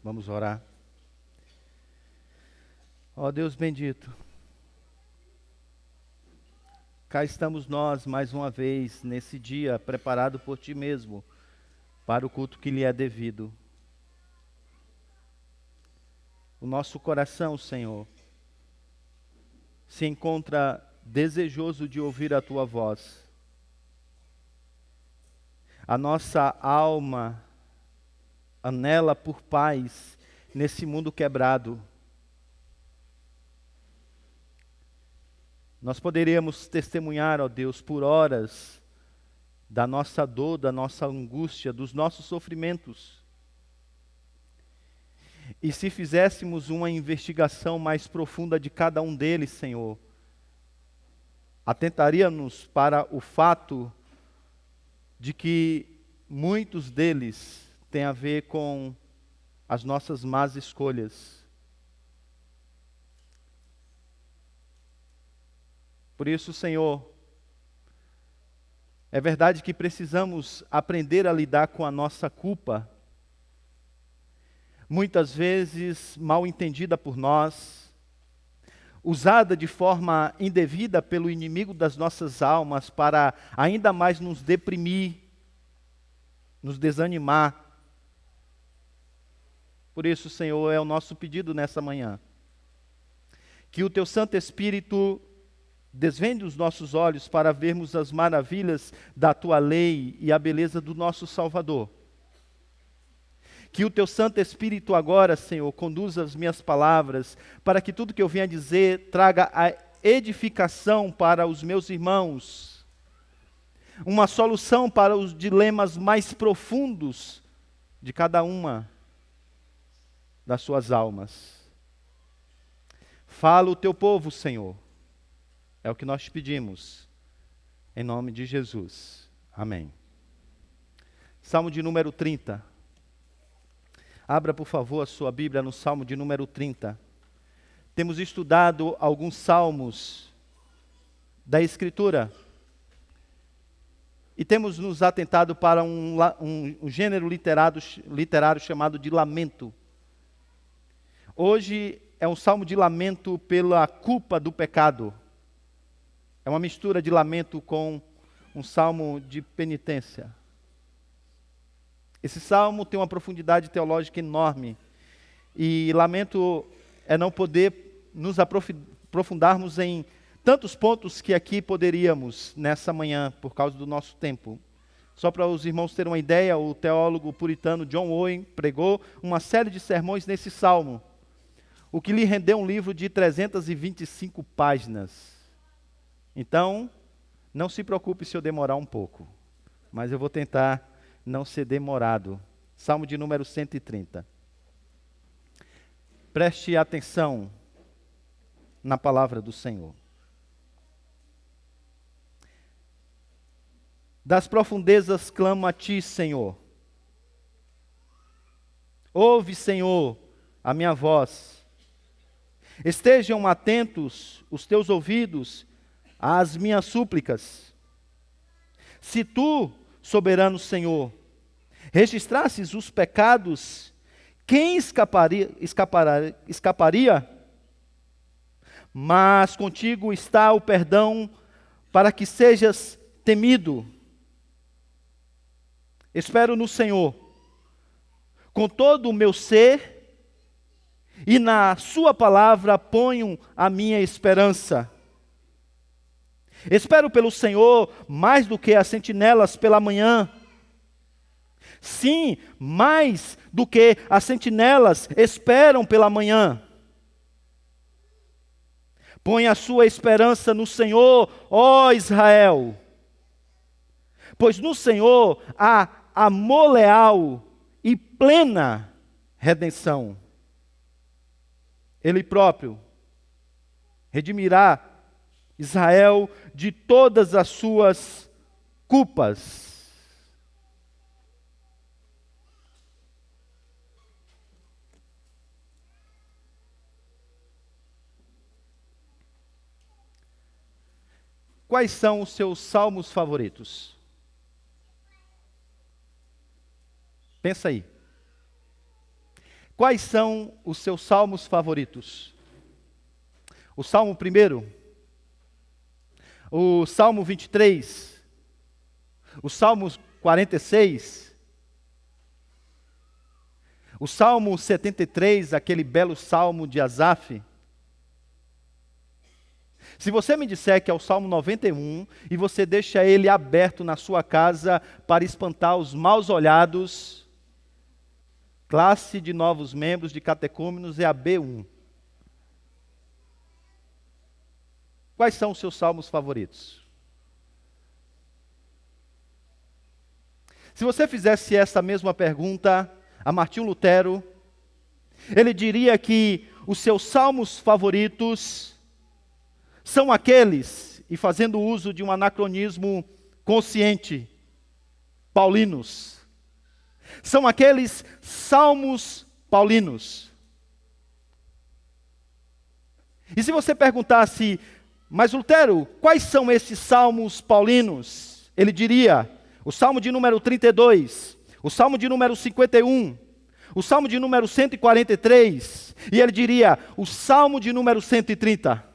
Vamos orar. Ó Deus bendito, cá estamos nós mais uma vez nesse dia preparado por Ti mesmo para o culto que lhe é devido. O nosso coração, Senhor, se encontra desejoso de ouvir a Tua voz. A nossa alma anela por paz nesse mundo quebrado. Nós poderíamos testemunhar, ó Deus, por horas da nossa dor, da nossa angústia, dos nossos sofrimentos. E se fizéssemos uma investigação mais profunda de cada um deles, Senhor, atentaríamos para o fato de que muitos deles têm a ver com as nossas más escolhas. Por isso, Senhor, é verdade que precisamos aprender a lidar com a nossa culpa, muitas vezes mal entendida por nós, usada de forma indevida pelo inimigo das nossas almas para ainda mais nos deprimir, nos desanimar. Por isso, Senhor, é o nosso pedido nessa manhã, que o Teu Santo Espírito desvende os nossos olhos para vermos as maravilhas da Tua lei e a beleza do nosso Salvador. Que o Teu Santo Espírito agora, Senhor, conduza as minhas palavras, para que tudo que eu venha dizer traga a edificação para os meus irmãos, uma solução para os dilemas mais profundos de cada uma das suas almas. Fala o Teu povo, Senhor. É o que nós te pedimos, em nome de Jesus. Amém. Salmo de número 30. Abra, por favor, a sua Bíblia no Salmo de número 30. Temos estudado alguns salmos da Escritura e temos nos atentado para um gênero literário chamado de lamento. Hoje é um salmo de lamento pela culpa do pecado. É uma mistura de lamento com um salmo de penitência. Esse salmo tem uma profundidade teológica enorme. E lamento é não poder nos aprofundarmos em tantos pontos que aqui poderíamos nessa manhã, por causa do nosso tempo. Só para os irmãos terem uma ideia, o teólogo puritano John Owen pregou uma série de sermões nesse salmo, o que lhe rendeu um livro de 325 páginas. Então, não se preocupe se eu demorar um pouco, mas eu vou tentar não ser demorado. Salmo de número 130. Preste atenção na palavra do Senhor. Das profundezas clamo a Ti, Senhor. Ouve, Senhor, a minha voz. Estejam atentos os Teus ouvidos às minhas súplicas. Se Tu, soberano Senhor, registrasses os pecados, quem escaparia? Mas contigo está o perdão para que sejas temido. Espero no Senhor com todo o meu ser e na Sua palavra ponho a minha esperança. Espero pelo Senhor mais do que as sentinelas pela manhã. Sim, mais do que as sentinelas esperam pela manhã. Põe a sua esperança no Senhor, ó Israel. Pois no Senhor há amor leal e plena redenção. Ele próprio redimirá Israel de todas as suas culpas. Quais são os seus salmos favoritos? Pensa aí. Quais são os seus salmos favoritos? O Salmo 1, o Salmo 23, o Salmo 46, o Salmo 73, aquele belo Salmo de Asaf. Se você me disser que é o Salmo 91 e você deixa ele aberto na sua casa para espantar os maus olhados, classe de novos membros de catecúmenos é a B1. Quais são os seus salmos favoritos? Se você fizesse essa mesma pergunta a Martinho Lutero, ele diria que os seus salmos favoritos são aqueles, e fazendo uso de um anacronismo consciente, paulinos. São aqueles salmos paulinos. E se você perguntasse, mas Lutero, quais são esses salmos paulinos? Ele diria, o Salmo de número 32, o Salmo de número 51, o Salmo de número 143, e ele diria, o Salmo de número 130.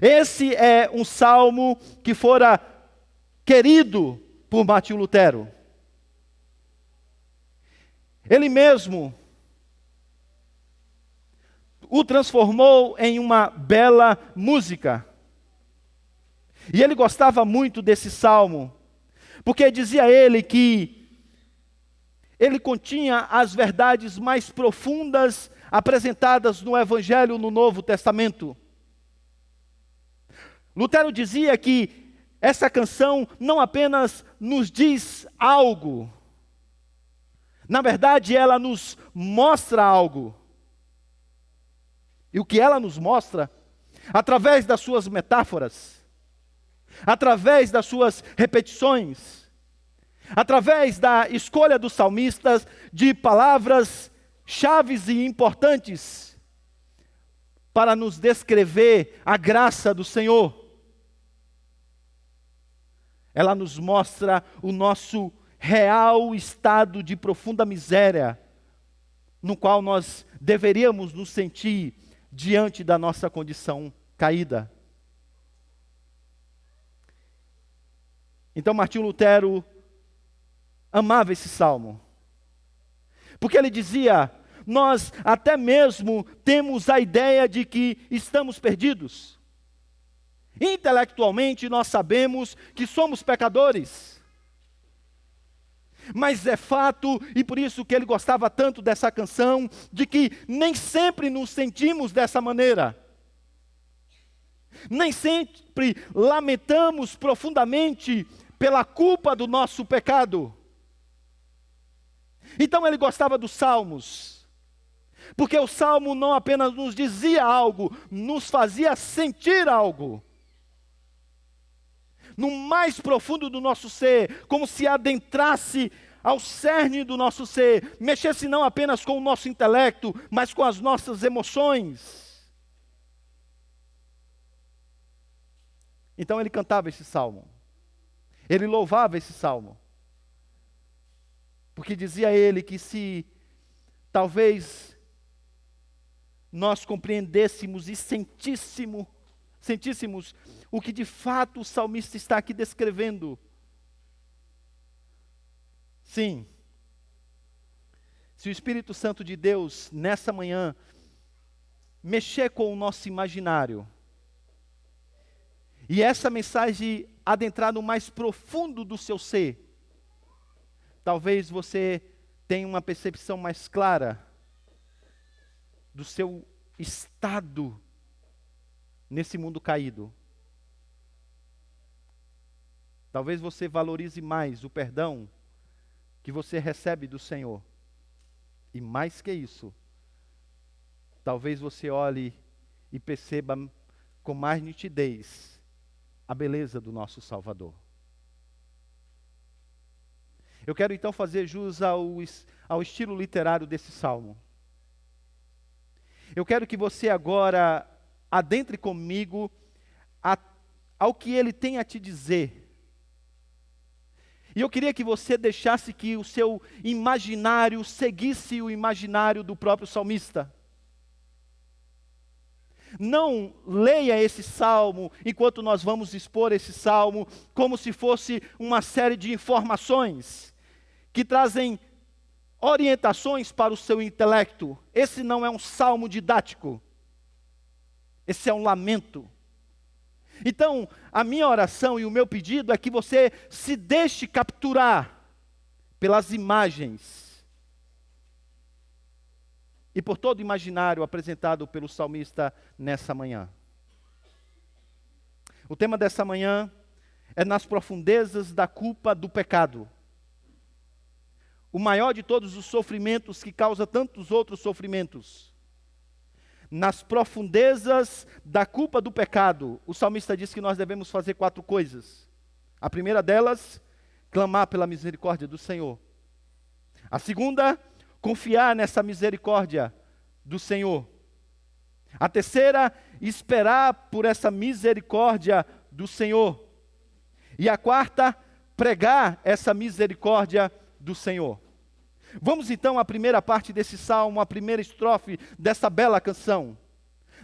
Esse é um salmo que fora querido por Martinho Lutero. Ele mesmo o transformou em uma bela música. E ele gostava muito desse salmo, porque dizia ele que ele continha as verdades mais profundas apresentadas no Evangelho no Novo Testamento. Lutero dizia que essa canção não apenas nos diz algo, na verdade ela nos mostra algo. E o que ela nos mostra, através das suas metáforas, através das suas repetições, através da escolha dos salmistas de palavras chaves e importantes para nos descrever a graça do Senhor. Ela nos mostra o nosso real estado de profunda miséria, no qual nós deveríamos nos sentir diante da nossa condição caída. Então Martinho Lutero amava esse salmo, porque ele dizia, nós até mesmo temos a ideia de que estamos perdidos. Intelectualmente nós sabemos que somos pecadores. Mas é fato, e por isso que ele gostava tanto dessa canção, de que nem sempre nos sentimos dessa maneira. Nem sempre lamentamos profundamente pela culpa do nosso pecado. Então ele gostava dos salmos, porque o salmo não apenas nos dizia algo, nos fazia sentir algo. No mais profundo do nosso ser, como se adentrasse ao cerne do nosso ser, mexesse não apenas com o nosso intelecto, mas com as nossas emoções. Então ele cantava esse salmo, ele louvava esse salmo, porque dizia ele que se talvez nós compreendêssemos e sentíssemos o que de fato o salmista está aqui descrevendo. Sim, se o Espírito Santo de Deus, nessa manhã, mexer com o nosso imaginário, e essa mensagem adentrar no mais profundo do seu ser, talvez você tenha uma percepção mais clara do seu estado nesse mundo caído. Talvez você valorize mais o perdão que você recebe do Senhor. E mais que isso, talvez você olhe e perceba com mais nitidez a beleza do nosso Salvador. Eu quero então fazer jus ao estilo literário desse salmo. Eu quero que você agora adentre comigo ao que ele tem a te dizer. E eu queria que você deixasse que o seu imaginário seguisse o imaginário do próprio salmista. Não leia esse salmo enquanto nós vamos expor esse salmo como se fosse uma série de informações que trazem orientações para o seu intelecto. Esse não é um salmo didático. Esse é um lamento. Então, a minha oração e o meu pedido é que você se deixe capturar pelas imagens e por todo o imaginário apresentado pelo salmista nessa manhã. O tema dessa manhã é nas profundezas da culpa do pecado. O maior de todos os sofrimentos que causa tantos outros sofrimentos. Nas profundezas da culpa do pecado, o salmista diz que nós devemos fazer 4 coisas. A primeira delas, clamar pela misericórdia do Senhor. A segunda, confiar nessa misericórdia do Senhor. A terceira, esperar por essa misericórdia do Senhor. E a quarta, pregar essa misericórdia do Senhor. Vamos então à primeira parte desse salmo, a primeira estrofe dessa bela canção.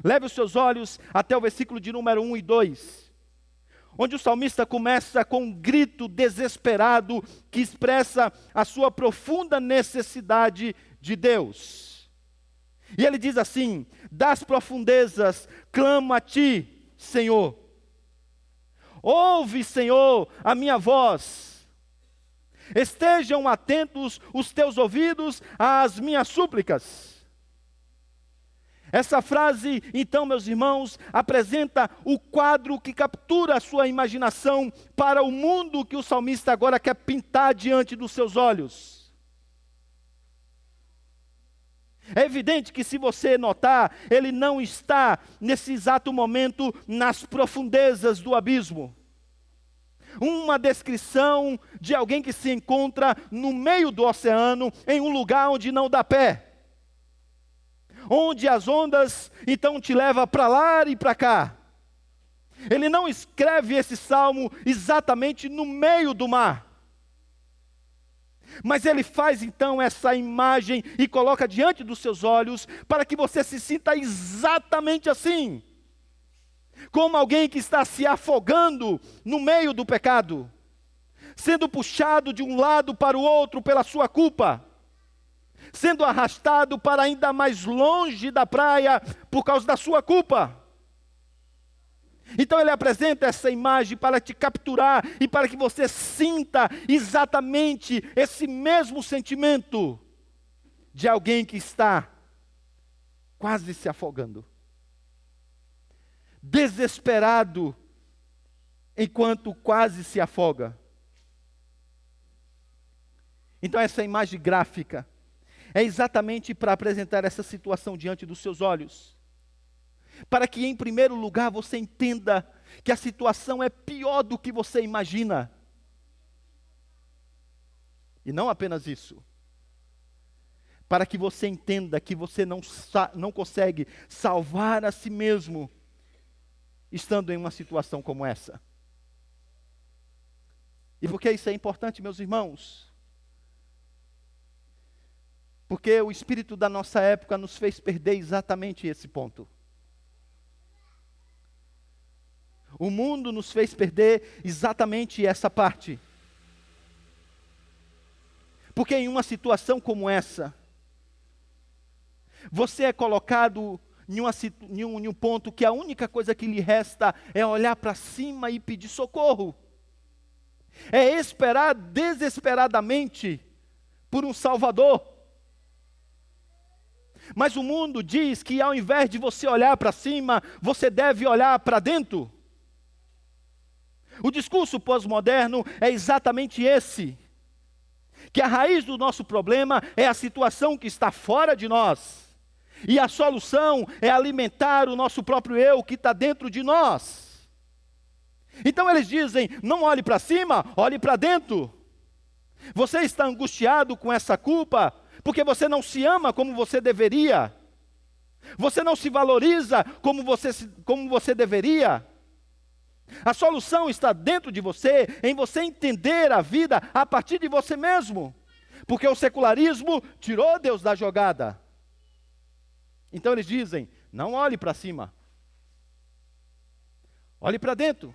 Leve os seus olhos até o versículo de número 1 e 2, onde o salmista começa com um grito desesperado que expressa a sua profunda necessidade de Deus. E ele diz assim: das profundezas clamo a ti, Senhor. Ouve, Senhor, a minha voz. Estejam atentos os teus ouvidos às minhas súplicas. Essa frase, então, meus irmãos, apresenta o quadro que captura a sua imaginação para o mundo que o salmista agora quer pintar diante dos seus olhos. É evidente que, se você notar, ele não está nesse exato momento nas profundezas do abismo. Uma descrição de alguém que se encontra no meio do oceano, em um lugar onde não dá pé. Onde as ondas, então, te levam para lá e para cá. Ele não escreve esse salmo exatamente no meio do mar. Mas ele faz, então, essa imagem e coloca diante dos seus olhos, para que você se sinta exatamente assim. Como alguém que está se afogando no meio do pecado, sendo puxado de um lado para o outro pela sua culpa, sendo arrastado para ainda mais longe da praia por causa da sua culpa. Então ele apresenta essa imagem para te capturar e para que você sinta exatamente esse mesmo sentimento de alguém que está quase se afogando. Desesperado, enquanto quase se afoga. Então essa imagem gráfica é exatamente para apresentar essa situação diante dos seus olhos. Para que, em primeiro lugar, você entenda que a situação é pior do que você imagina. E não apenas isso. Para que você entenda que você não consegue salvar a si mesmo estando em uma situação como essa. E por que isso é importante, meus irmãos? Porque o espírito da nossa época nos fez perder exatamente esse ponto. O mundo nos fez perder exatamente essa parte. Porque em uma situação como essa, você é colocado em um ponto que a única coisa que lhe resta é olhar para cima e pedir socorro. É esperar desesperadamente por um Salvador. Mas o mundo diz que, ao invés de você olhar para cima, você deve olhar para dentro. O discurso pós-moderno é exatamente esse. Que a raiz do nosso problema é a situação que está fora de nós. E a solução é alimentar o nosso próprio eu que está dentro de nós. Então eles dizem, não olhe para cima, olhe para dentro. Você está angustiado com essa culpa, porque você não se ama como você deveria. Você não se valoriza como você deveria. A solução está dentro de você, em você entender a vida a partir de você mesmo. Porque o secularismo tirou Deus da jogada. Então eles dizem, não olhe para cima. Olhe para dentro.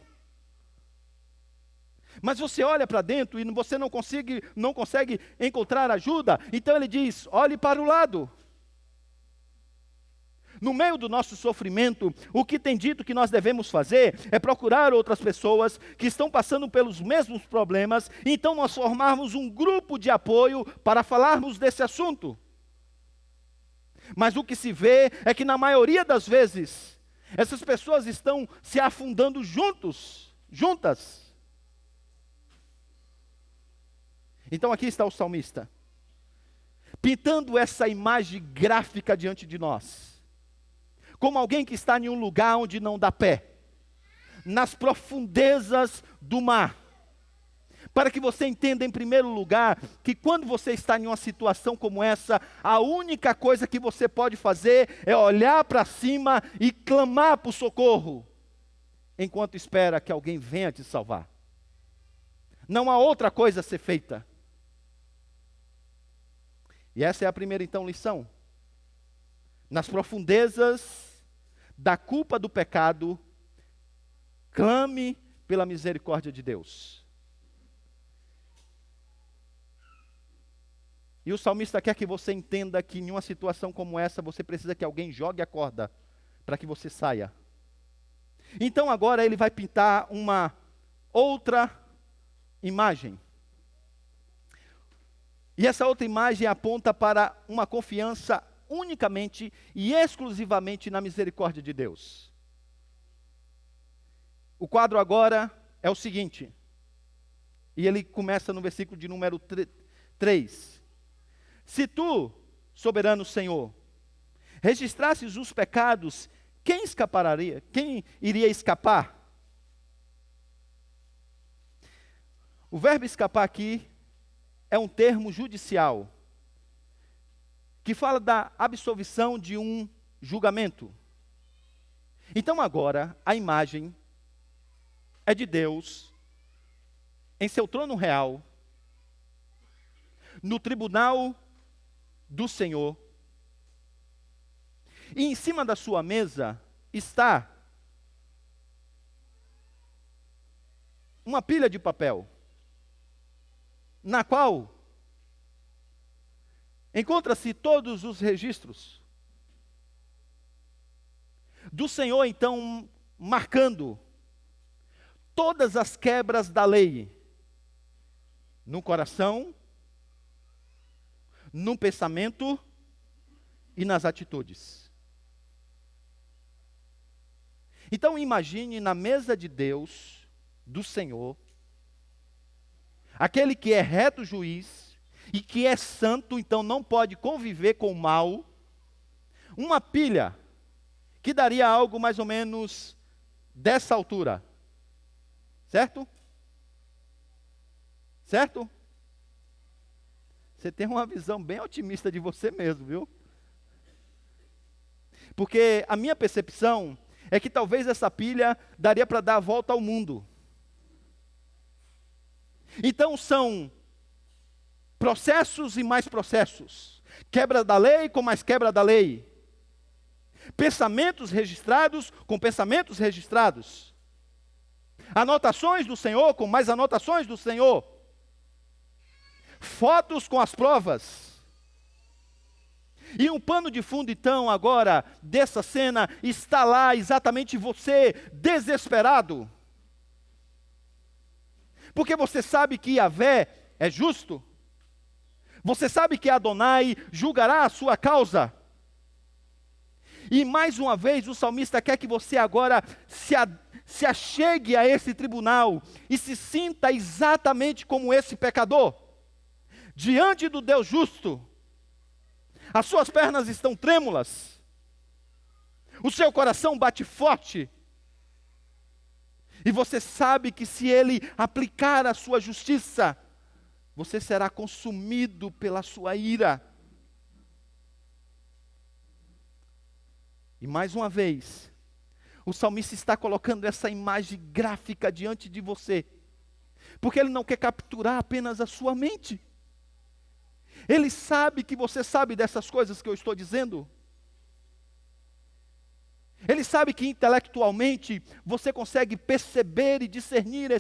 Mas você olha para dentro e você não consegue encontrar ajuda. Então ele diz, olhe para o lado. No meio do nosso sofrimento, o que tem dito que nós devemos fazer é procurar outras pessoas que estão passando pelos mesmos problemas, e então nós formarmos um grupo de apoio para falarmos desse assunto. Mas o que se vê é que na maioria das vezes, essas pessoas estão se afundando juntas. Então aqui está o salmista, pintando essa imagem gráfica diante de nós. Como alguém que está em um lugar onde não dá pé, nas profundezas do mar. Para que você entenda em primeiro lugar, que quando você está em uma situação como essa, a única coisa que você pode fazer é olhar para cima e clamar por socorro, enquanto espera que alguém venha te salvar. Não há outra coisa a ser feita. E essa é a primeira então lição. Nas profundezas da culpa do pecado, clame pela misericórdia de Deus. E o salmista quer que você entenda que em uma situação como essa, você precisa que alguém jogue a corda para que você saia. Então agora ele vai pintar uma outra imagem. E essa outra imagem aponta para uma confiança unicamente e exclusivamente na misericórdia de Deus. O quadro agora é o seguinte, e ele começa no versículo de número 3. Se tu, soberano Senhor, registrasses os pecados, quem escaparia? Quem iria escapar? O verbo escapar aqui é um termo judicial, que fala da absolvição de um julgamento. Então agora, a imagem é de Deus, em seu trono real, no tribunal do Senhor, e em cima da sua mesa está uma pilha de papel, na qual encontra-se todos os registros do Senhor, então, marcando todas as quebras da lei, no coração, no pensamento e nas atitudes. Então imagine na mesa de Deus, do Senhor, aquele que é reto juiz e que é santo, então não pode conviver com o mal, uma pilha que daria algo mais ou menos dessa altura. Certo? Certo? Você tem uma visão bem otimista de você mesmo, viu? Porque a minha percepção é que talvez essa pilha daria para dar a volta ao mundo. Então são processos e mais processos, quebra da lei com mais quebra da lei, pensamentos registrados com pensamentos registrados, anotações do Senhor com mais anotações do Senhor, fotos com as provas. E um pano de fundo então agora dessa cena está lá exatamente você desesperado, porque você sabe que Yahvé é justo, você sabe que Adonai julgará a sua causa. E mais uma vez o salmista quer que você agora se achegue a esse tribunal e se sinta exatamente como esse pecador, diante do Deus justo. As suas pernas estão trêmulas, o seu coração bate forte, e você sabe que se Ele aplicar a sua justiça, você será consumido pela sua ira. E mais uma vez, O salmista está colocando essa imagem gráfica diante de você, porque ele não quer capturar apenas a sua mente. Ele sabe que você sabe dessas coisas que eu estou dizendo. Ele sabe que intelectualmente você consegue perceber e discernir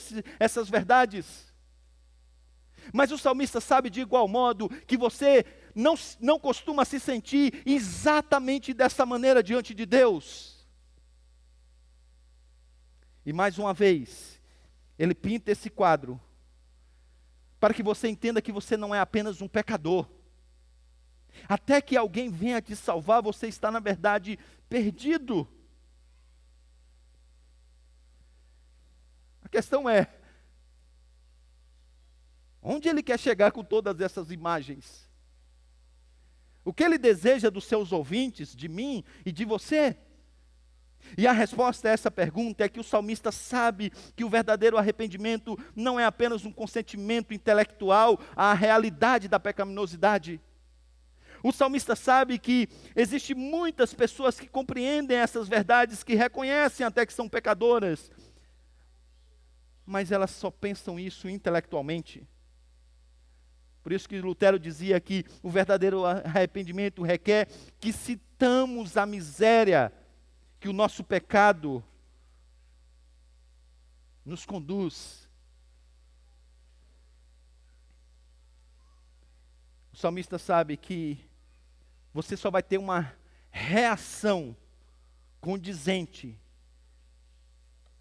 essas verdades. Mas o salmista sabe de igual modo que você não costuma se sentir exatamente dessa maneira diante de Deus. E mais uma vez, ele pinta esse quadro para que você entenda que você não é apenas um pecador. Até que alguém venha te salvar, você está, na verdade, perdido. A questão é, onde ele quer chegar com todas essas imagens? O que ele deseja dos seus ouvintes, de mim e de você? E a resposta a essa pergunta é que o salmista sabe que o verdadeiro arrependimento não é apenas um consentimento intelectual à realidade da pecaminosidade. O salmista sabe que existem muitas pessoas que compreendem essas verdades, que reconhecem até que são pecadoras, mas elas só pensam isso intelectualmente. Por isso que Lutero dizia que o verdadeiro arrependimento requer que citamos a miséria que o nosso pecado nos conduz. O salmista sabe que você só vai ter uma reação condizente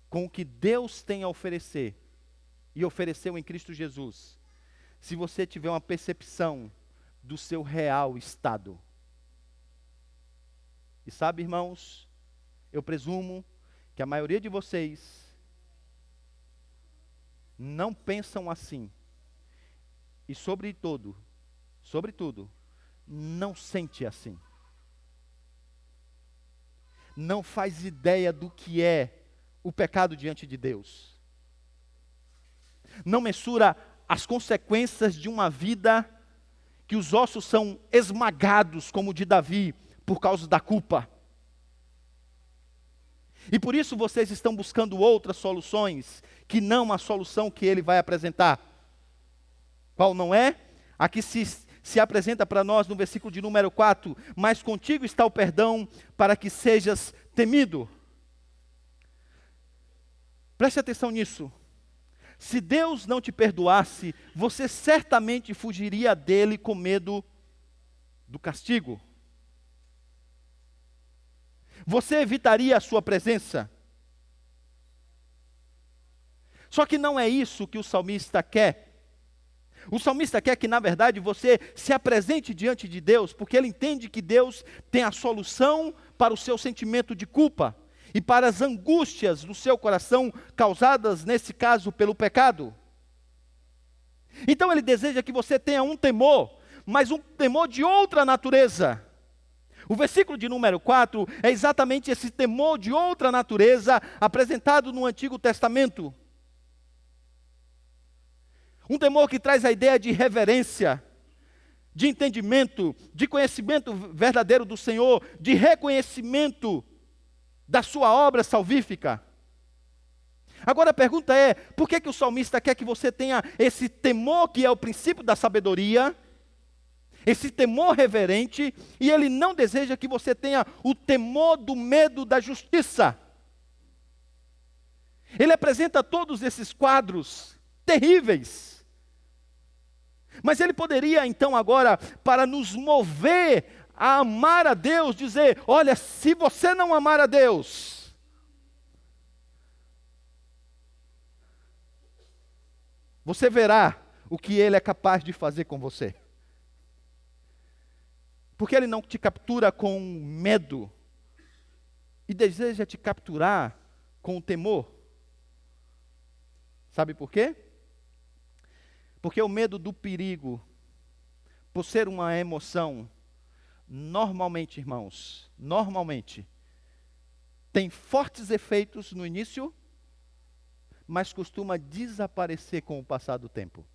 com o que Deus tem a oferecer e ofereceu em Cristo Jesus, se você tiver uma percepção do seu real estado. E sabe, irmãos, eu presumo que a maioria de vocês não pensam assim. E sobretudo, não sente assim. Não faz ideia do que é o pecado diante de Deus. Não mensura as consequências de uma vida que os ossos são esmagados, como o de Davi, por causa da culpa. E por isso vocês estão buscando outras soluções, que não a solução que ele vai apresentar. Qual não é? A que se apresenta para nós no versículo de número 4, mas contigo está o perdão para que sejas temido. Preste atenção nisso. Se Deus não te perdoasse, você certamente fugiria dele com medo do castigo. Você evitaria a sua presença. Só que não é isso que o salmista quer. O salmista quer que, na verdade, você se apresente diante de Deus, porque ele entende que Deus tem a solução para o seu sentimento de culpa e para as angústias do seu coração causadas, nesse caso, pelo pecado. Então ele deseja que você tenha um temor, mas um temor de outra natureza. O versículo de número 4 é exatamente esse temor de outra natureza apresentado no Antigo Testamento. Um temor que traz a ideia de reverência, de entendimento, de conhecimento verdadeiro do Senhor, de reconhecimento da sua obra salvífica. Agora a pergunta é, por que o salmista quer que você tenha esse temor que é o princípio da sabedoria, esse temor reverente, e ele não deseja que você tenha o temor do medo da justiça? Ele apresenta todos esses quadros terríveis. Mas ele poderia então agora, para nos mover a amar a Deus, dizer, olha, se você não amar a Deus, você verá o que Ele é capaz de fazer com você. Porque Ele não te captura com medo, e deseja te capturar com o temor. Sabe por quê? Porque o medo do perigo, por ser uma emoção, normalmente, irmãos, tem fortes efeitos no início, mas costuma desaparecer com o passar do tempo.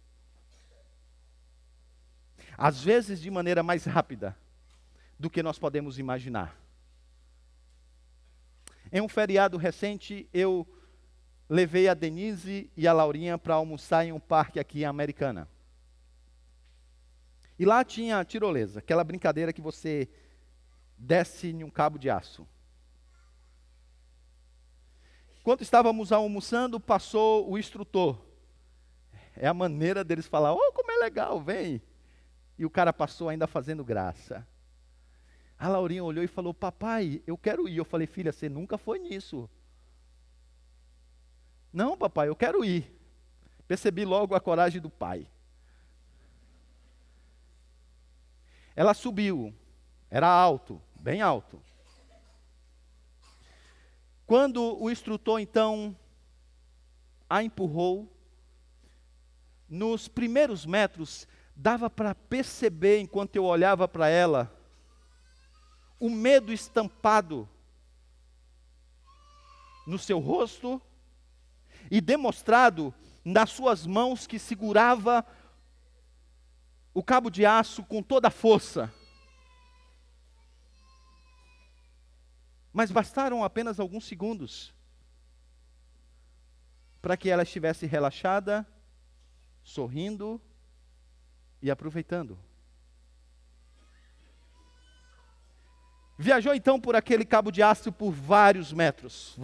Às vezes de maneira mais rápida do que nós podemos imaginar. Em um feriado recente, eu levei a Denise e a Laurinha para almoçar em um parque aqui em Americana. E lá tinha a tirolesa, aquela brincadeira que você desce em um cabo de aço. Enquanto estávamos almoçando, passou o instrutor. É a maneira deles falar, oh, como é legal, vem. E o cara passou ainda fazendo graça. A Laurinha olhou e falou, papai, eu quero ir. Eu falei, filha, você nunca foi nisso. Não, papai, eu quero ir. Percebi logo a coragem do pai. Ela subiu, era alto, bem alto. Quando o instrutor, então, a empurrou, nos primeiros metros, dava para perceber, enquanto eu olhava para ela, o medo estampado no seu rosto e demonstrado nas suas mãos que segurava o cabo de aço com toda a força. Mas bastaram apenas alguns segundos para que ela estivesse relaxada, sorrindo e aproveitando. Viajou então por aquele cabo de aço por vários metros.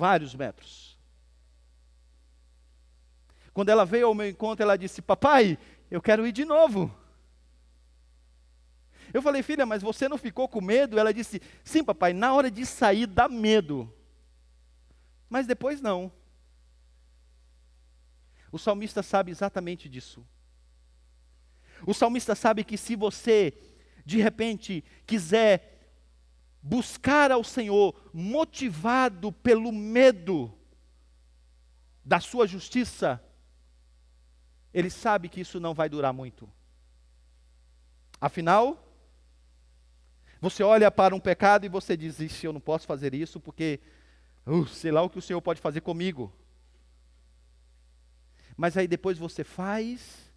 Quando ela veio ao meu encontro, ela disse, papai, eu quero ir de novo. Eu falei, filha, mas você não ficou com medo? Ela disse, sim, papai, na hora de sair dá medo. Mas depois não. O salmista sabe exatamente disso. O salmista sabe que se você, de repente, quiser buscar ao Senhor, motivado pelo medo da sua justiça, ele sabe que isso não vai durar muito. Afinal, você olha para um pecado e você diz, ixi, eu não posso fazer isso porque, sei lá o que o Senhor pode fazer comigo. Mas aí depois você faz,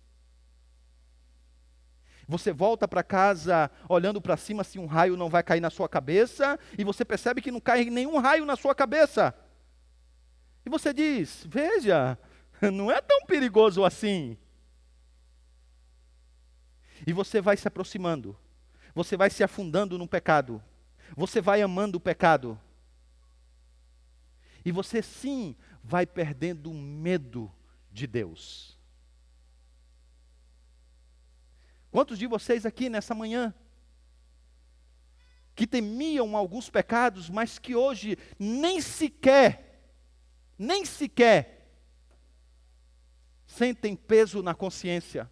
você volta para casa olhando para cima se um raio não vai cair na sua cabeça, e você percebe que não cai nenhum raio na sua cabeça. E você diz, veja, não é tão perigoso assim. E você vai se aproximando. Você vai se afundando no pecado. Você vai amando o pecado. E você sim vai perdendo o medo de Deus. Quantos de vocês aqui nessa manhã que temiam alguns pecados, mas que hoje nem sequer sentem peso na consciência?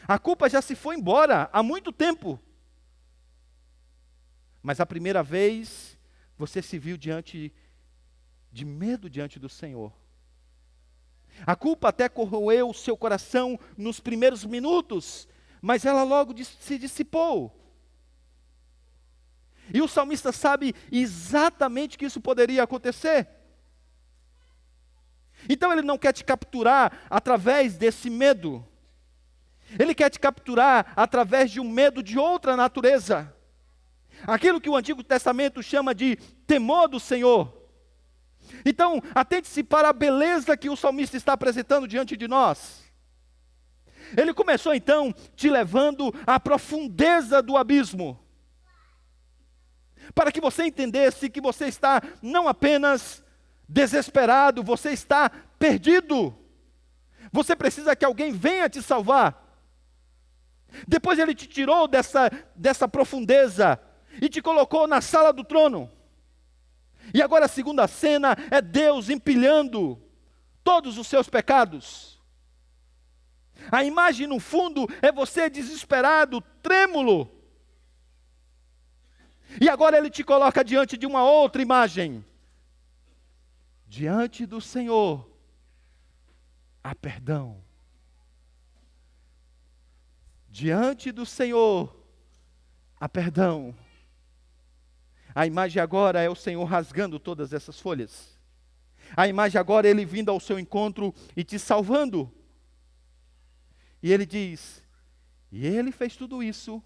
A culpa já se foi embora há muito tempo. Mas a primeira vez, você se viu de medo diante do Senhor. A culpa até corroeu o seu coração nos primeiros minutos, mas ela logo se dissipou. E o salmista sabe exatamente que isso poderia acontecer. Então ele não quer te capturar através desse medo. Ele quer te capturar através de um medo de outra natureza. Aquilo que o Antigo Testamento chama de temor do Senhor. Então, atente-se para a beleza que o salmista está apresentando diante de nós. Ele começou então te levando à profundeza do abismo. Para que você entendesse que você está não apenas desesperado, você está perdido. Você precisa que alguém venha te salvar. Depois ele te tirou dessa profundeza e te colocou na sala do trono. E agora a segunda cena é Deus empilhando todos os seus pecados. A imagem no fundo é você desesperado, trêmulo. E agora ele te coloca diante de uma outra imagem. Diante do Senhor há perdão. Diante do Senhor há perdão. A imagem agora é o Senhor rasgando todas essas folhas. A imagem agora é Ele vindo ao seu encontro e te salvando. E Ele diz, e Ele fez tudo isso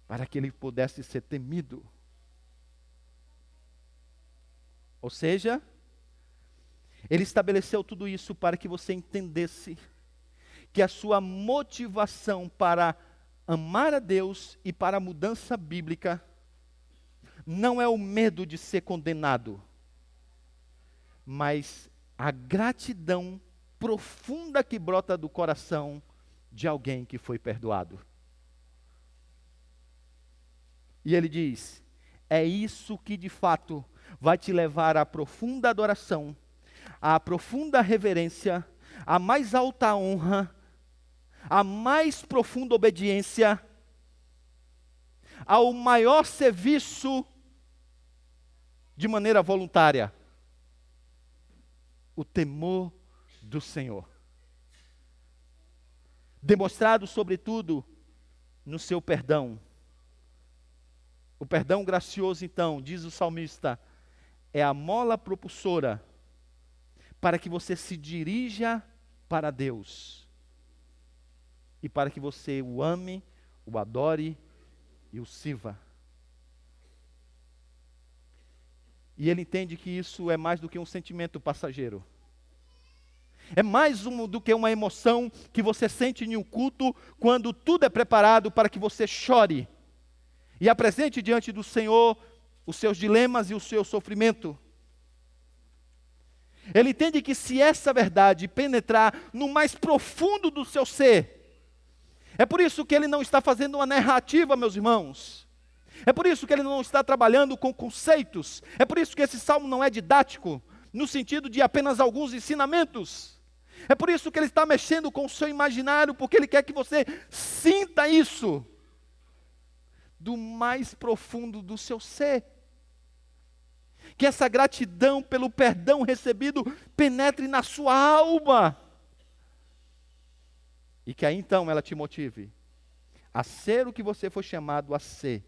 para que Ele pudesse ser temido. Ou seja, ele estabeleceu tudo isso para que você entendesse que a sua motivação para amar a Deus e para a mudança bíblica não é o medo de ser condenado, mas a gratidão profunda que brota do coração de alguém que foi perdoado. E ele diz: é isso que de fato vai te levar à profunda adoração, à profunda reverência, à mais alta honra, à mais profunda obediência, ao maior serviço de maneira voluntária. O temor do Senhor. Demonstrado, sobretudo, no seu perdão. O perdão gracioso, então, diz o salmista, é a mola propulsora para que você se dirija para Deus e para que você o ame, o adore e o sirva. E ele entende que isso é mais do que um sentimento passageiro. É mais do que uma emoção que você sente em um culto, quando tudo é preparado para que você chore e apresente diante do Senhor os seus dilemas e o seu sofrimento. Ele entende que se essa verdade penetrar no mais profundo do seu ser, é por isso que ele não está fazendo uma narrativa, meus irmãos. É por isso que ele não está trabalhando com conceitos. É por isso que esse salmo não é didático, no sentido de apenas alguns ensinamentos. É por isso que ele está mexendo com o seu imaginário, porque ele quer que você sinta isso do mais profundo do seu ser. Que essa gratidão pelo perdão recebido penetre na sua alma. E que aí então ela te motive a ser o que você foi chamado a ser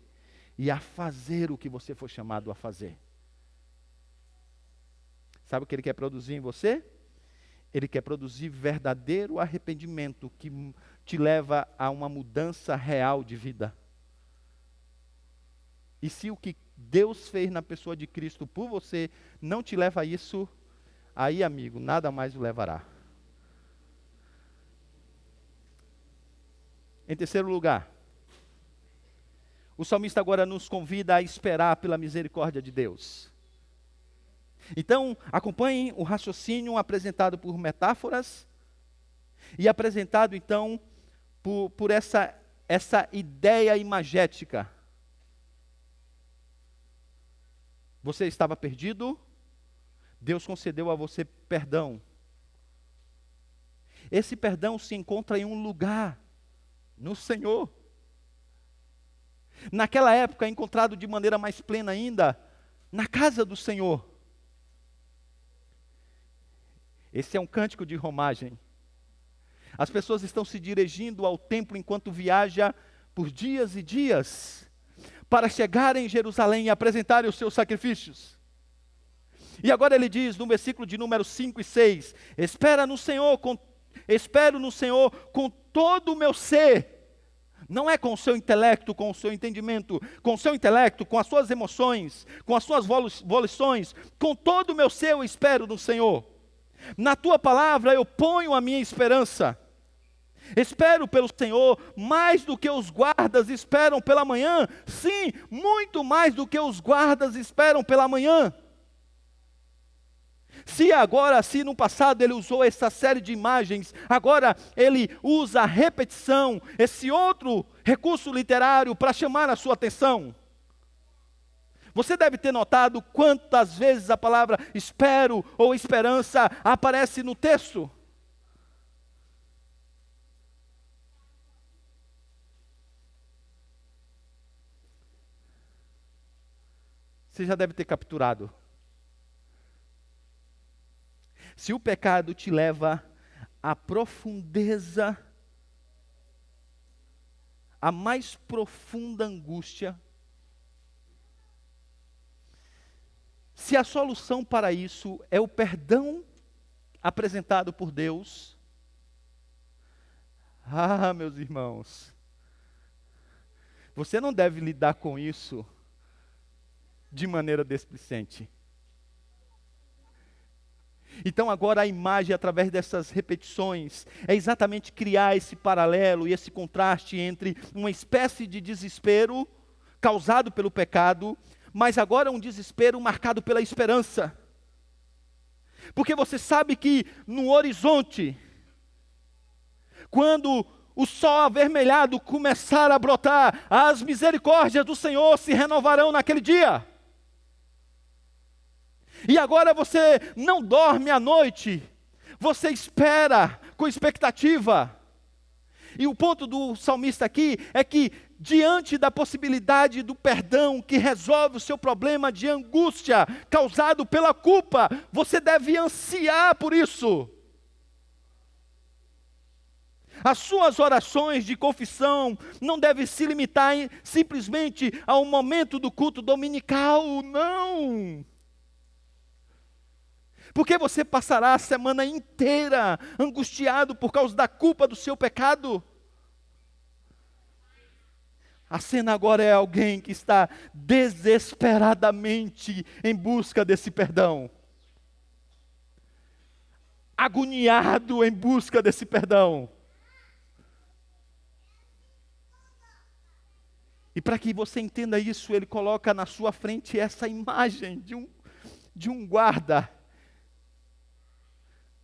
e a fazer o que você foi chamado a fazer. Sabe o que ele quer produzir em você? Ele quer produzir verdadeiro arrependimento que te leva a uma mudança real de vida. E se o que Deus fez na pessoa de Cristo por você não te leva a isso, aí, amigo, nada mais o levará. Em terceiro lugar, o salmista agora nos convida a esperar pela misericórdia de Deus. Então, acompanhem o raciocínio apresentado por metáforas e apresentado, então, por essa ideia imagética. Você estava perdido, Deus concedeu a você perdão. Esse perdão se encontra em um lugar, no Senhor. Naquela época, encontrado de maneira mais plena ainda, na casa do Senhor. Esse é um cântico de romagem. As pessoas estão se dirigindo ao templo enquanto viaja por dias e dias, para chegarem em Jerusalém e apresentarem os seus sacrifícios. E agora ele diz no versículo de número 5 e 6, espero no Senhor com todo o meu ser. Não é com o seu intelecto, com o seu entendimento, com o seu intelecto, com as suas emoções, com as suas volições, com todo o meu ser eu espero no Senhor. Na tua palavra eu ponho a minha esperança. Espero pelo Senhor mais do que os guardas esperam pela manhã. Sim, muito mais do que os guardas esperam pela manhã. Se no passado ele usou essa série de imagens, agora ele usa a repetição, esse outro recurso literário para chamar a sua atenção. Você deve ter notado quantas vezes a palavra espero ou esperança aparece no texto. Você já deve ter capturado. Se o pecado te leva à profundeza, à mais profunda angústia, se a solução para isso é o perdão apresentado por Deus, meus irmãos, você não deve lidar com isso de maneira displicente. Então agora a imagem, através dessas repetições, é exatamente criar esse paralelo e esse contraste entre uma espécie de desespero causado pelo pecado, mas agora um desespero marcado pela esperança. Porque você sabe que no horizonte, quando o sol avermelhado começar a brotar, as misericórdias do Senhor se renovarão naquele dia. E agora você não dorme à noite, você espera com expectativa. E o ponto do salmista aqui é que, diante da possibilidade do perdão que resolve o seu problema de angústia causado pela culpa, você deve ansiar por isso. As suas orações de confissão não devem se limitar simplesmente ao momento do culto dominical, não. Porque você passará a semana inteira angustiado por causa da culpa do seu pecado. A cena agora é alguém que está desesperadamente em busca desse perdão. Agoniado em busca desse perdão. E para que você entenda isso, ele coloca na sua frente essa imagem de um guarda.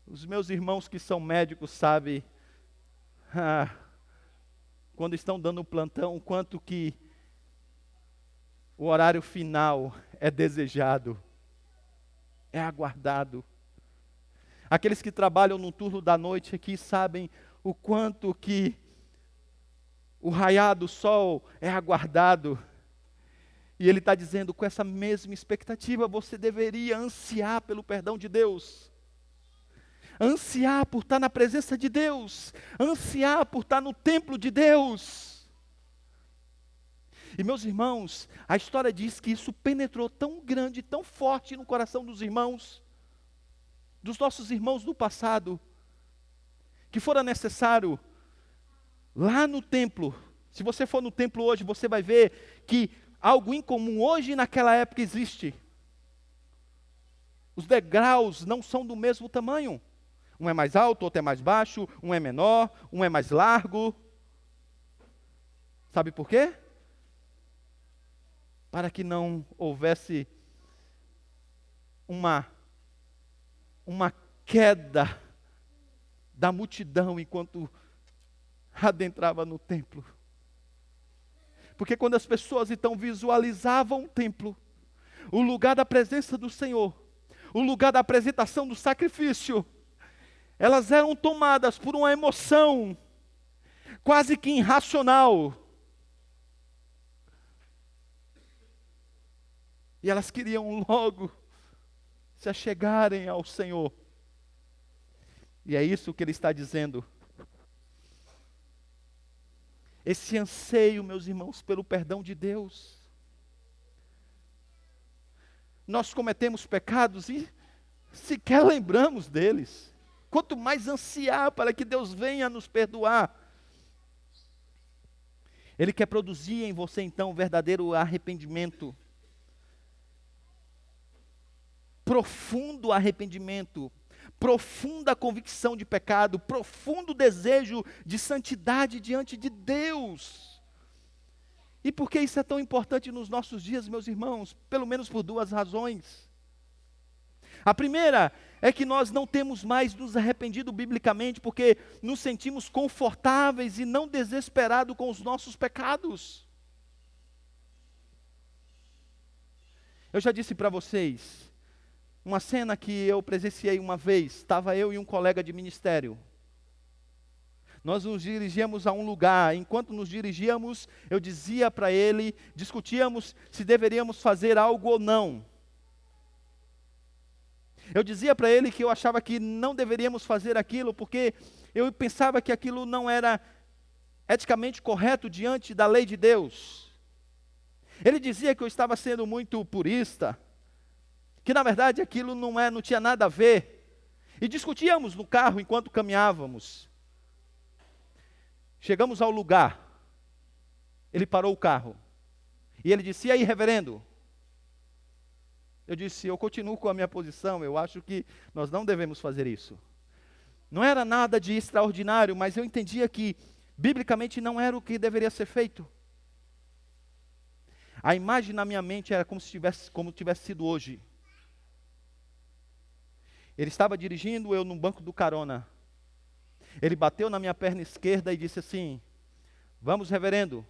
Os meus irmãos que são médicos sabem, quando estão dando plantão, o quanto que o horário final é desejado, é aguardado. Aqueles que trabalham no turno da noite aqui sabem o quanto que o raiar do sol é aguardado. E ele está dizendo, com essa mesma expectativa, você deveria ansiar pelo perdão de Deus. Ansiar por estar na presença de Deus. Ansiar por estar no templo de Deus. E meus irmãos, a história diz que isso penetrou tão grande, tão forte no coração dos irmãos, dos nossos irmãos do passado, que fora necessário, lá no templo, se você for no templo hoje, você vai ver que algo incomum hoje e naquela época existe. Os degraus não são do mesmo tamanho. Um é mais alto, outro é mais baixo, um é menor, um é mais largo. Sabe por quê? Para que não houvesse uma queda da multidão enquanto adentrava no templo. Porque quando as pessoas então visualizavam o templo, o lugar da presença do Senhor, o lugar da apresentação do sacrifício, elas eram tomadas por uma emoção quase que irracional. E elas queriam logo se achegarem ao Senhor. E é isso que ele está dizendo. Esse anseio, meus irmãos, pelo perdão de Deus. Nós cometemos pecados e sequer lembramos deles. Quanto mais ansiar para que Deus venha nos perdoar. Ele quer produzir em você então um verdadeiro arrependimento. Profundo arrependimento. Profunda convicção de pecado, profundo desejo de santidade diante de Deus. E por que isso é tão importante nos nossos dias, meus irmãos? Pelo menos por duas razões. A primeira é que nós não temos mais nos arrependido biblicamente, porque nos sentimos confortáveis e não desesperados com os nossos pecados. Eu já disse para vocês, uma cena que eu presenciei uma vez, estava eu e um colega de ministério. Nós nos dirigíamos a um lugar, enquanto nos dirigíamos, eu dizia para ele, discutíamos se deveríamos fazer algo ou não. Eu dizia para ele que eu achava que não deveríamos fazer aquilo, porque eu pensava que aquilo não era eticamente correto diante da lei de Deus. Ele dizia que eu estava sendo muito purista, que na verdade aquilo não tinha nada a ver. E discutíamos no carro enquanto caminhávamos. Chegamos ao lugar. Ele parou o carro. E ele disse, e aí, reverendo? Eu disse, eu continuo com a minha posição, eu acho que nós não devemos fazer isso. Não era nada de extraordinário, mas eu entendia que, biblicamente, não era o que deveria ser feito. A imagem na minha mente era como tivesse sido hoje. Ele estava dirigindo, eu no banco do carona. Ele bateu na minha perna esquerda e disse assim, vamos, reverendo,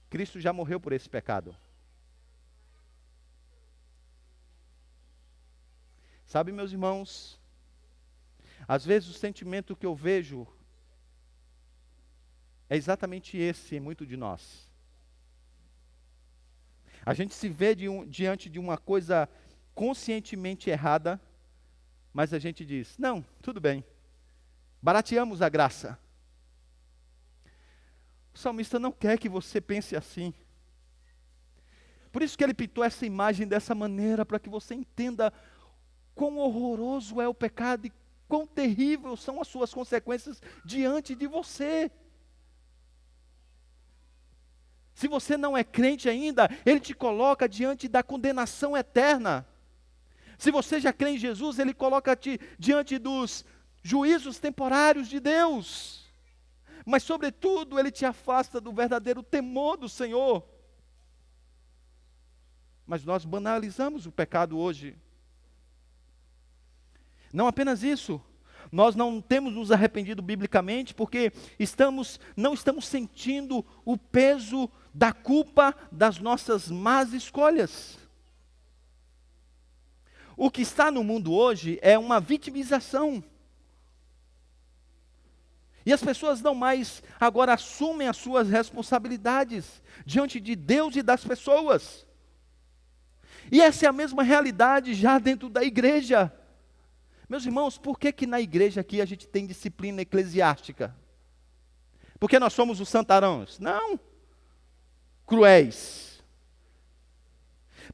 Cristo já morreu por esse pecado. Sabe, meus irmãos, às vezes o sentimento que eu vejo é exatamente esse em muito de nós. A gente se vê diante de uma coisa conscientemente errada, mas a gente diz, não, tudo bem, barateamos a graça. O salmista não quer que você pense assim. Por isso que ele pintou essa imagem dessa maneira, para que você entenda quão horroroso é o pecado e quão terrível são as suas consequências diante de você. Se você não é crente ainda, ele te coloca diante da condenação eterna. Se você já crê em Jesus, ele coloca-te diante dos juízos temporários de Deus. Mas, sobretudo, ele te afasta do verdadeiro temor do Senhor. Mas nós banalizamos o pecado hoje. Não apenas isso, nós não temos nos arrependido biblicamente porque não estamos sentindo o peso da culpa das nossas más escolhas. O que está no mundo hoje é uma vitimização. E as pessoas não mais agora assumem as suas responsabilidades diante de Deus e das pessoas. E essa é a mesma realidade já dentro da igreja. Meus irmãos, por que na igreja aqui a gente tem disciplina eclesiástica? Porque nós somos os santarões? Não. Cruéis.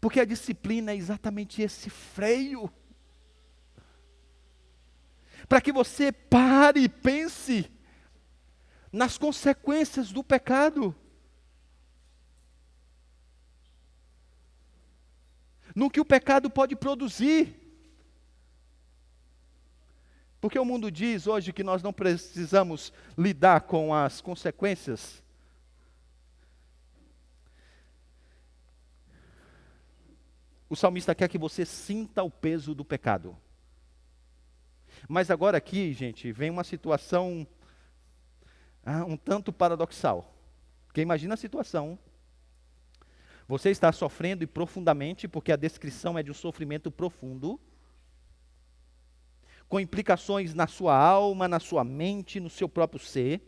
Porque a disciplina é exatamente esse freio. Para que você pare e pense nas consequências do pecado. No que o pecado pode produzir. Porque o mundo diz hoje que nós não precisamos lidar com as consequências. O salmista quer que você sinta o peso do pecado. Mas agora aqui, gente, vem uma situação um tanto paradoxal. Porque imagina a situação. Você está sofrendo e profundamente, porque a descrição é de um sofrimento profundo, com implicações na sua alma, na sua mente, no seu próprio ser.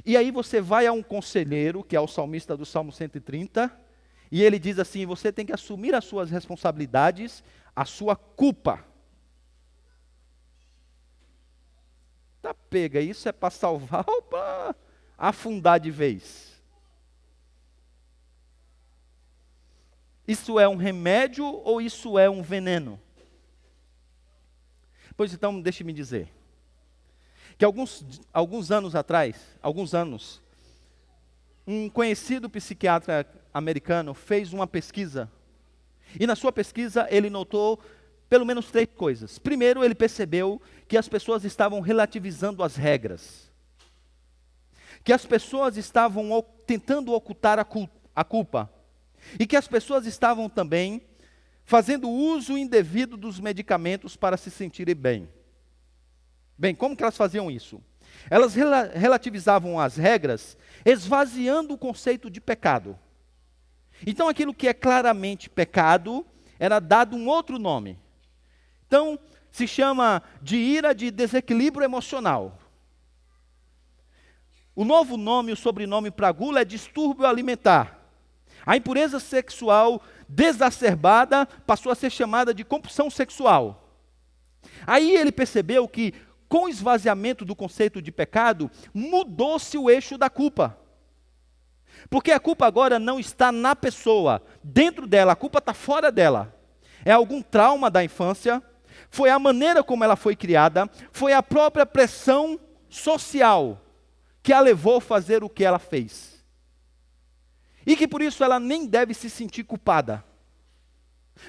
E aí você vai a um conselheiro, que é o salmista do Salmo 130, e ele diz assim, você tem que assumir as suas responsabilidades, a sua culpa. Tá pega, isso é para salvar ou para afundar de vez? Isso é um remédio ou isso é um veneno? Pois então, deixe-me dizer, que alguns anos atrás, um conhecido psiquiatra americano fez uma pesquisa, e na sua pesquisa ele notou pelo menos 3 coisas. Primeiro, ele percebeu que as pessoas estavam relativizando as regras, que as pessoas estavam tentando ocultar a culpa, e que as pessoas estavam também fazendo uso indevido dos medicamentos para se sentirem bem. Bem, como que elas faziam isso? Elas relativizavam as regras, esvaziando o conceito de pecado. Então, aquilo que é claramente pecado, era dado um outro nome. Então, se chama de ira de desequilíbrio emocional. O novo nome, o sobrenome para a gula é distúrbio alimentar. A impureza sexual desacerbada passou a ser chamada de compulsão sexual. Aí ele percebeu que, com o esvaziamento do conceito de pecado, mudou-se o eixo da culpa. Porque a culpa agora não está na pessoa, dentro dela, a culpa está fora dela. É algum trauma da infância, foi a maneira como ela foi criada, foi a própria pressão social que a levou a fazer o que ela fez. E que por isso ela nem deve se sentir culpada.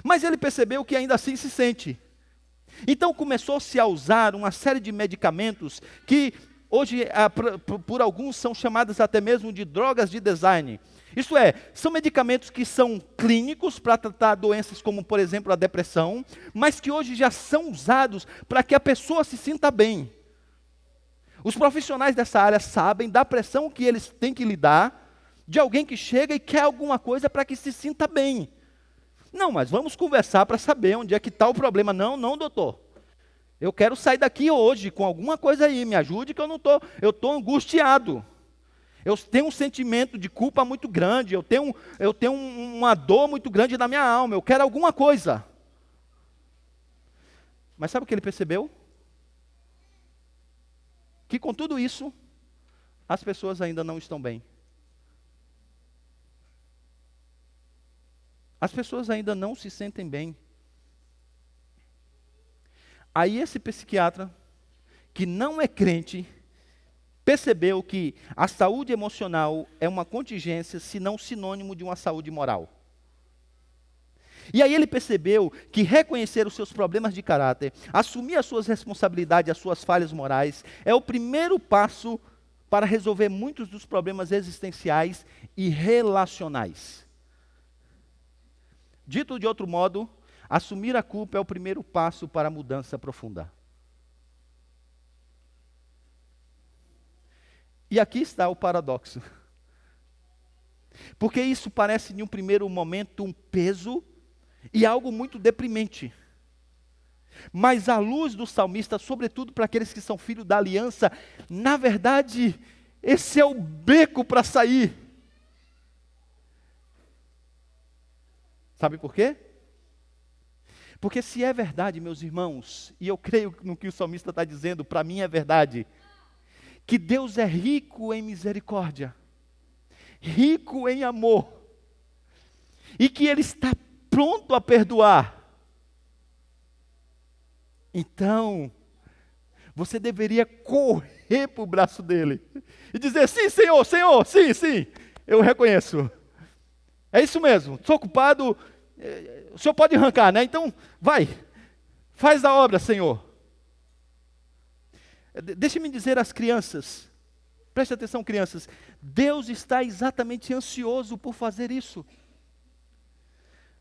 Mas ele percebeu que ainda assim se sente. Então começou-se a usar uma série de medicamentos que hoje por alguns são chamadas até mesmo de drogas de design. Isto é, são medicamentos que são clínicos para tratar doenças como, por exemplo, a depressão, mas que hoje já são usados para que a pessoa se sinta bem. Os profissionais dessa área sabem da pressão que eles têm que lidar de alguém que chega e quer alguma coisa para que se sinta bem. Não, mas vamos conversar para saber onde é que está o problema. Não, não, doutor. Eu quero sair daqui hoje com alguma coisa aí, me ajude que eu estou angustiado. Eu tenho um sentimento de culpa muito grande, eu tenho uma dor muito grande na minha alma, eu quero alguma coisa. Mas sabe o que ele percebeu? Que com tudo isso, as pessoas ainda não estão bem. As pessoas ainda não se sentem bem. Aí esse psiquiatra, que não é crente, percebeu que a saúde emocional é uma contingência, se não sinônimo de uma saúde moral. E aí ele percebeu que reconhecer os seus problemas de caráter, assumir as suas responsabilidades, as suas falhas morais, é o primeiro passo para resolver muitos dos problemas existenciais e relacionais. Dito de outro modo, assumir a culpa é o primeiro passo para a mudança profunda. E aqui está o paradoxo. Porque isso parece, em um primeiro momento, um peso e algo muito deprimente. Mas à luz do salmista, sobretudo para aqueles que são filhos da aliança, na verdade, esse é o beco para sair. Sabe por quê? Porque se é verdade, meus irmãos, e eu creio no que o salmista está dizendo, para mim é verdade, que Deus é rico em misericórdia, rico em amor, e que Ele está pronto a perdoar. Então, você deveria correr para o braço dele e dizer: sim, Senhor, Senhor, sim, sim, eu reconheço. É isso mesmo, estou ocupado, o Senhor pode arrancar, né? Então, vai, faz a obra, Senhor. Deixe-me dizer às crianças, preste atenção, crianças, Deus está exatamente ansioso por fazer isso.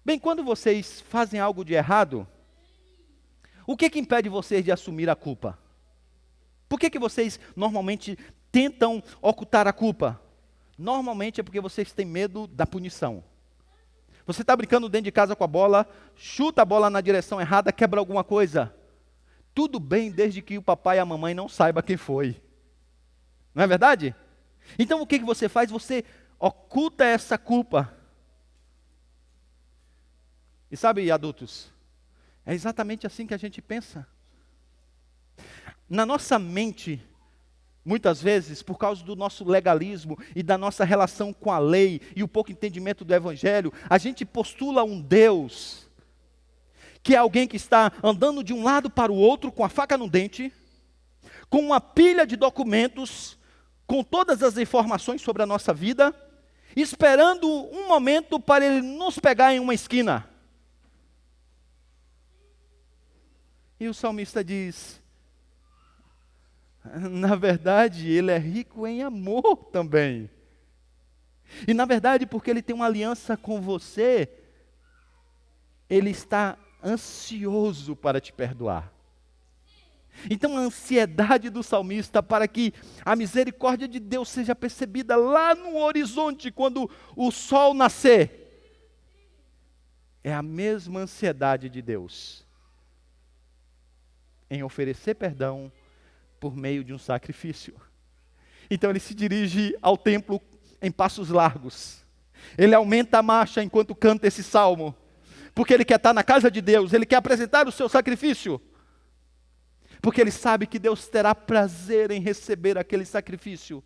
Bem, quando vocês fazem algo de errado, o que impede vocês de assumir a culpa? Por que vocês normalmente tentam ocultar a culpa? Normalmente é porque vocês têm medo da punição. Você está brincando dentro de casa com a bola, chuta a bola na direção errada, quebra alguma coisa. Tudo bem desde que o papai e a mamãe não saibam quem foi. Não é verdade? Então o que você faz? Você oculta essa culpa. E sabe, adultos, é exatamente assim que a gente pensa. Na nossa mente, muitas vezes, por causa do nosso legalismo e da nossa relação com a lei e o pouco entendimento do Evangelho, a gente postula um Deus que é alguém que está andando de um lado para o outro com a faca no dente, com uma pilha de documentos, com todas as informações sobre a nossa vida, esperando um momento para Ele nos pegar em uma esquina. E o salmista diz: na verdade, Ele é rico em amor também. E na verdade, porque Ele tem uma aliança com você, Ele está ansioso para te perdoar. Então a ansiedade do salmista para que a misericórdia de Deus seja percebida lá no horizonte, quando o sol nascer, é a mesma ansiedade de Deus em oferecer perdão por meio de um sacrifício. Então ele se dirige ao templo em passos largos. Ele aumenta a marcha enquanto canta esse salmo, porque ele quer estar na casa de Deus, ele quer apresentar o seu sacrifício, porque ele sabe que Deus terá prazer em receber aquele sacrifício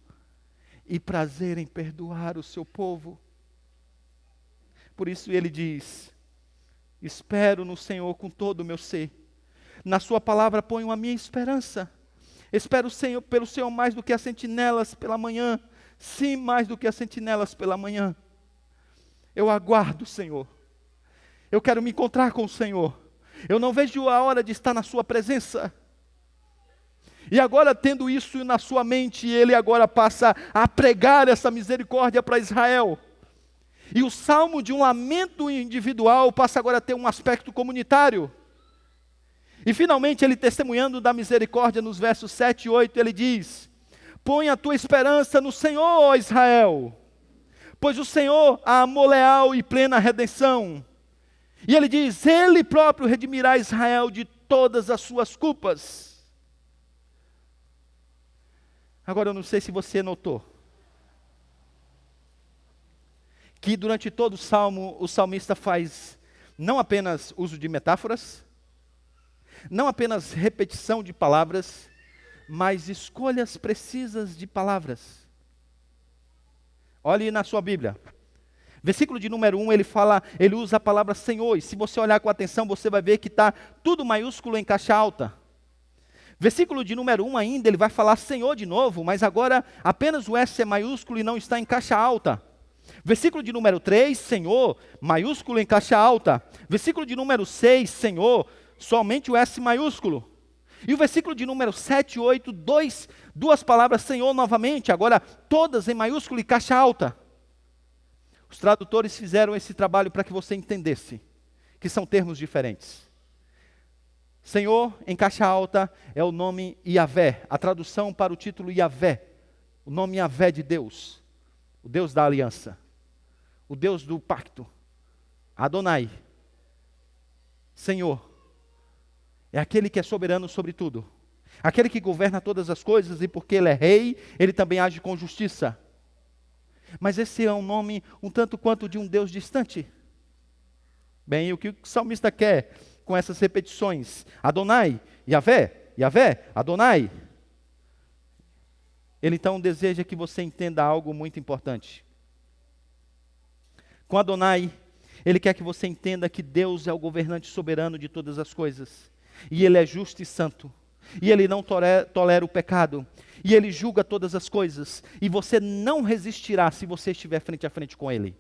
e prazer em perdoar o seu povo. Por isso ele diz: espero no Senhor com todo o meu ser, na sua palavra ponho a minha esperança. Espero pelo Senhor mais do que as sentinelas pela manhã, sim, mais do que as sentinelas pela manhã. Eu aguardo, Senhor. Eu quero me encontrar com o Senhor. Eu não vejo a hora de estar na sua presença. E agora, tendo isso na sua mente, ele agora passa a pregar essa misericórdia para Israel. E o salmo de um lamento individual passa agora a ter um aspecto comunitário. E finalmente ele testemunhando da misericórdia nos versos 7 e 8, ele diz: põe a tua esperança no Senhor, ó Israel, pois o Senhor amou leal e plena redenção. E ele diz: ele próprio redimirá Israel de todas as suas culpas. Agora eu não sei se você notou, que durante todo o salmo, o salmista faz não apenas uso de metáforas, não apenas repetição de palavras, mas escolhas precisas de palavras. Olhe na sua Bíblia. Versículo de número 1, ele usa a palavra Senhor, e se você olhar com atenção, você vai ver que está tudo maiúsculo em caixa alta. Versículo de número 1 ainda, ele vai falar Senhor de novo, mas agora apenas o S é maiúsculo e não está em caixa alta. Versículo de número 3, Senhor, maiúsculo em caixa alta. Versículo de número 6, Senhor, somente o S maiúsculo. E o versículo de número 7 e 8, duas palavras Senhor novamente, agora todas em maiúsculo e caixa alta. Os tradutores fizeram esse trabalho para que você entendesse que são termos diferentes. Senhor, em caixa alta, é o nome Yahvé, a tradução para o título Yahvé, o nome Yahvé de Deus, o Deus da aliança, o Deus do pacto, Adonai, Senhor, é aquele que é soberano sobre tudo, aquele que governa todas as coisas, e porque Ele é rei, Ele também age com justiça. Mas esse é um nome um tanto quanto de um Deus distante. Bem, o que o salmista quer com essas repetições? Adonai, Yahvé, Yahvé, Adonai. Ele então deseja que você entenda algo muito importante. Com Adonai, ele quer que você entenda que Deus é o governante soberano de todas as coisas. E Ele é justo e santo. E Ele não tolera o pecado. E Ele julga todas as coisas. E você não resistirá se você estiver frente a frente com Ele.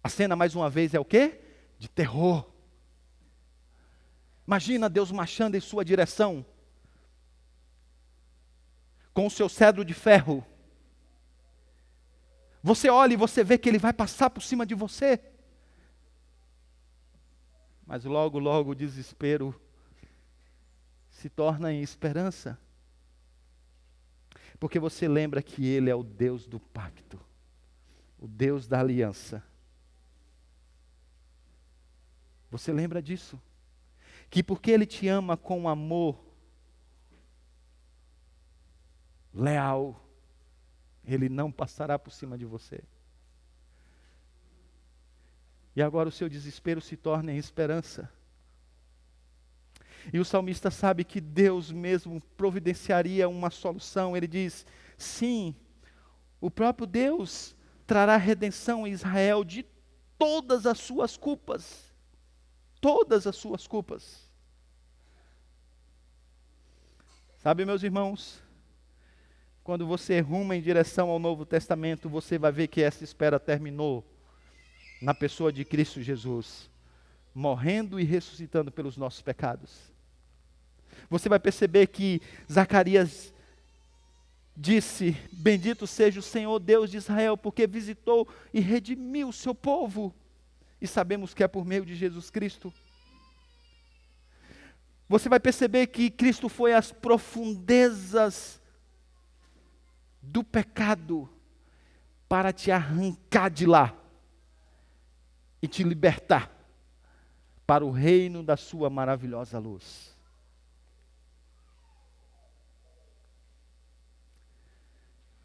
A cena, mais uma vez, é o quê? De terror. Imagina Deus marchando em sua direção, com o seu cedro de ferro. Você olha e você vê que Ele vai passar por cima de você. Mas logo, logo o desespero se torna em esperança. Porque você lembra que Ele é o Deus do pacto, o Deus da aliança. Você lembra disso? Que porque Ele te ama com amor leal, Ele não passará por cima de você. E agora o seu desespero se torna em esperança. E o salmista sabe que Deus mesmo providenciaria uma solução. Ele diz: sim, o próprio Deus trará redenção a Israel de todas as suas culpas. Todas as suas culpas. Sabe, meus irmãos, quando você ruma em direção ao Novo Testamento, você vai ver que essa espera terminou na pessoa de Cristo Jesus, morrendo e ressuscitando pelos nossos pecados. Você vai perceber que Zacarias disse: bendito seja o Senhor Deus de Israel, porque visitou e redimiu o seu povo. E sabemos que é por meio de Jesus Cristo. Você vai perceber que Cristo foi às profundezas do pecado para te arrancar de lá e te libertar para o reino da sua maravilhosa luz.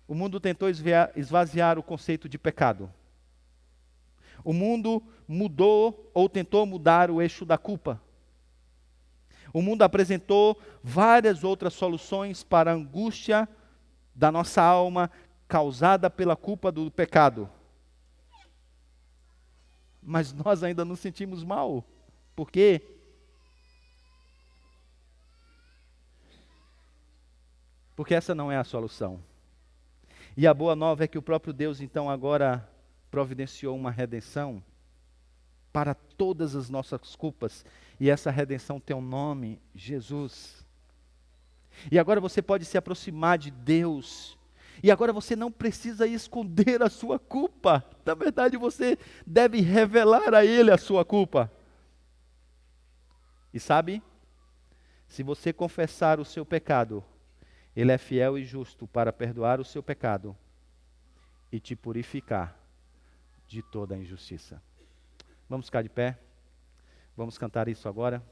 O mundo tentou esvaziar o conceito de pecado. O mundo mudou ou tentou mudar o eixo da culpa. O mundo apresentou várias outras soluções para a angústia da nossa alma causada pela culpa do pecado. Mas nós ainda nos sentimos mal. Por quê? Porque essa não é a solução. E a boa nova é que o próprio Deus então agora providenciou uma redenção para todas as nossas culpas. E essa redenção tem um nome: Jesus. E agora você pode se aproximar de Deus. E agora você não precisa esconder a sua culpa. Na verdade, você deve revelar a Ele a sua culpa. E sabe? Se você confessar o seu pecado, Ele é fiel e justo para perdoar o seu pecado e te purificar de toda a injustiça. Vamos ficar de pé? Vamos cantar isso agora?